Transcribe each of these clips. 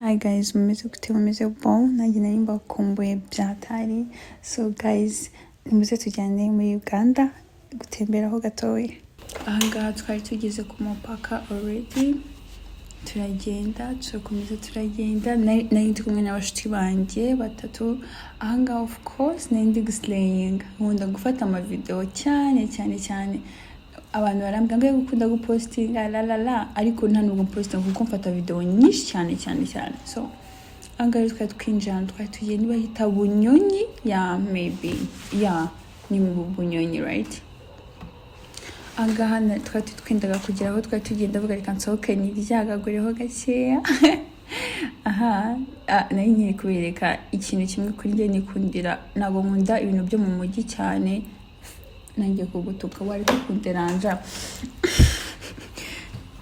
Hi guys, mumeze bon, nanjye nari mbakumbuye byatari. So guys, muze tujyane muri Uganda gutembera ho gatoya. Ahangaha twari tugeze ku mupaka already. Turagenda nari ndi kumwe n'abashuti banjye batatu. Ahangaha of course nari ndi guslaying, nkunda gufata amavideo cyane abantu barambwira ngo gukunda gupostinga ariko nta nubwo posting kuko mfata video nyinshi cyane. So angahe twinjira tugiye niba hita Bunyonyi maybe ni mu Bunyonyi, right? Angaha twendaga kugira aho tugenda vuga reka nsohoke niryagagureho gakeya. Nari nkiri kubereka ikintu kimwe kuri njye nikundira, ntabwo nkunda ibintu byo mu mujyi cyane. Nanjye kugutuka wari kunderanja.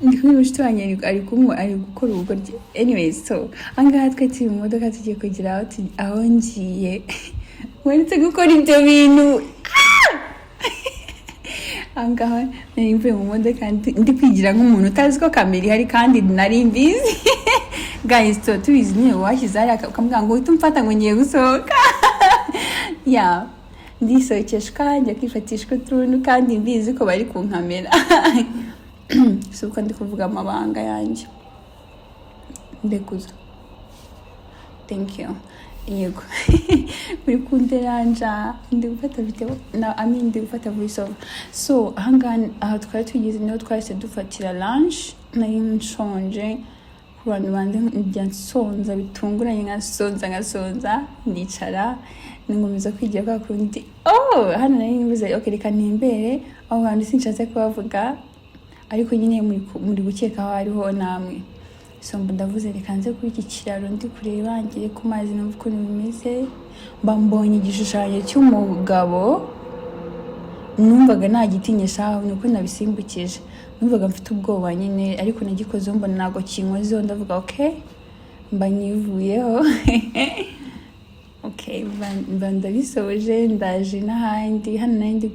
Ndi mushito wanye ari gukora ubugoryi. Anyways, so angaha turi mu modoka tugiye kugira aho ngiye. Waretse gukora ibyo bintu. Angaha nari mvuye mu modoka ndi kwigira nk'umuntu utazi ko kamera ihari kandi nari mbizi. Guys, tubizi niwe washyize ari akambwira ngo uhite umfata ngo ngiye gusohoka. Ndisohokeshwa njya kwifatishwa utuntu kandi mbizi ko bari ku kamera. So uko ndi kuvuga amabanga yanjye. Ndekuza. Thank you. Yego. Muri kunderanja ndi gufata video ndi gufata voice over. So aha twari tugeze niho twahise dufatira lunch. Nari nshonje. Abantu bande njya nsonza bitunguranye ngasonza ndicara ningomeza kwigira kwa kundi. Hano nari nibuze reka ntembere aho hantu sinshatse kubavuga ariko nyine muri gukeka aho hariho namwe. So ndavuze reka nze kuri iki kiraro ndi kureba ngire ku mazi numva uko bimeze. Mbonye igishushanyo cy'umugabo numvaga nagitinyesha nuko nabisimbukije. Numvaga mfite ubwoba nyine ariko nagikoze mbona nago kinkozeho ndavuga okay mba nyivuyeho. Okay, ndabisoje ndaje n'ahandi hano nandi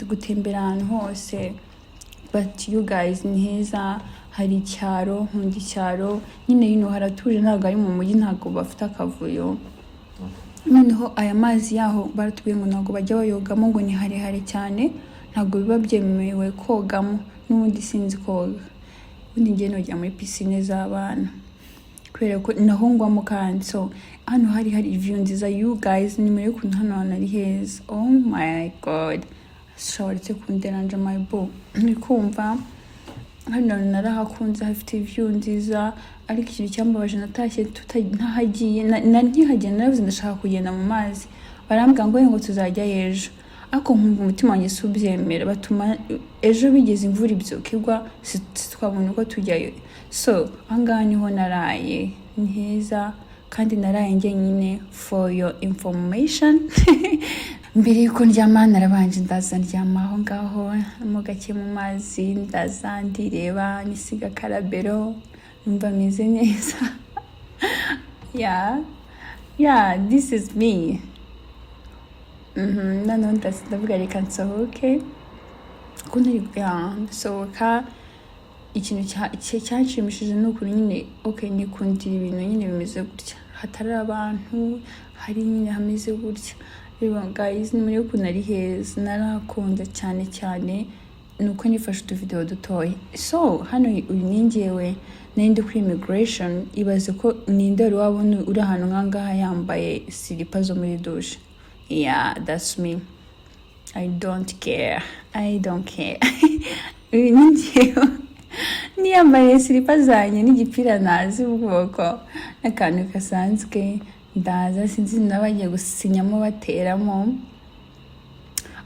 gutembera ahantu hose. But you guys ni heza, hari icyaro, nkunda icyaro nyine haratuje, ntabwo ari mu mujyi, ntabwo bafite akavuyo. Noneho aya mazi yaho baratubwiye ngo ntabwo bajya bayogamo ngo ni harehare cyane, ntabwo biba byemewe kogamo. N'ubundi sinzi koga, ubundi ngiye nojya muri piscine z'abana kubera ko naho ngwamo kandi. So hano hari view nziza. You guys ni muri kuntu hano ari heza. Oh my god, shawaretse kunderanja my boo. Ni kumva hano narahakunze, hafite view nziza ariko ikintu cyambabaje natashye ntahagiye ntihagiye. Naravuze ndashaka kugenda mu mazi, barambwira ngo tuzajya ejo, ako nkumva umutima wanjye subyemera. Batuma ejo bigeze imvura ibyukirwa twabona uko tujyayo. So angaha niho naraye, ni heza kandi naraye njyenyine for your information. Mbere yuko ndyama narabanje ndaza ndyama aho ngaho mu gake mu mazi, ndaza ndireba nisiga karabero numva meze neza. This is me. None ndavuga reka nsohoke kundi ndasohoka. Ikintu cyanshimishije n'ukuri nyine nikundira ibintu nyine bimeze gutya, hatari abantu, hari nyine hameze gutya. Reba guys, ni muri ukuntu ari heza, narakunda cyane nuko nifashe utuvideo dutoya. So hano uyu ningewe nindi kuri immigration, ibaze ko ninde wari wabona uri ahantu nkangaha yambaye silipa zo muri douche. That's me. I don't care. Uyu ningewe niyambaye silipa zanye n'igipira nazi ubwoko n'akantu kasanzwe, ndaza sinzi nabagiye gusinyamo bateramo.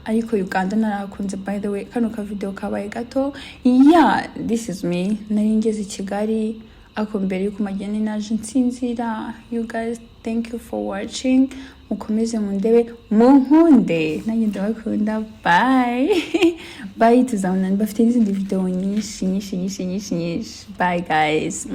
Ariko Uganda narakunze, by the way. Kano ka video kabaye gato. This is me. Nari ngeze Kigali ako mbere yuko mageni naje nsinzira. You guys, thank you for watching. Mukomeze mundebe munkunde, nanjye ndabakunda. Bye. Tuzabona bafite n'izindi video nyinshi. Bye guys.